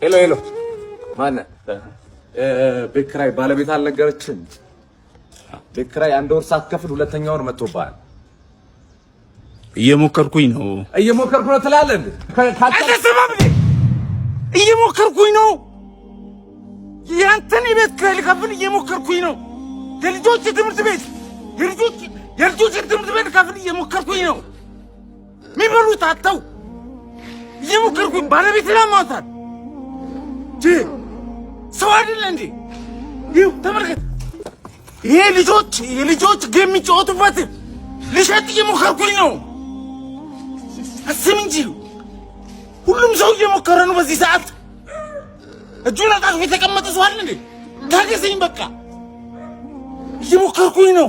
ሄሎ ማነህ? ቤት ኪራይ ባለቤት አልነገረችም? ቤት ኪራይ አንድ ወር ሳትከፍል ሁለተኛ ወር መጥቶብሃል። እየሞከርኩኝ ነው ትላለህ እንዴ? እየሞከርኩኝ ነው። ያንተን የቤት ኪራይ ልከፍል እየሞከርኩኝ ነው። የልጆች ትምህርት ቤት ልከፍል እየሞከርኩኝ ነው። የሚበሉት አጥተው እየሞከርኩኝ ባለቤት ለማውጣት ሰው አይደለ እንዴ? ይኸው ተመልከት። ይሄ የልጆች ጌም የሚጫወቱበት ልሸጥ እየሞከርኩኝ ነው። አስብ እንጂ ሁሉም ሰው እየሞከረ ነው። በዚህ ሰዓት እጁን አጣጥፎ የተቀመጠ ሰው አለ እንዴ? ታገሰኝ በቃ እየሞከርኩኝ ነው።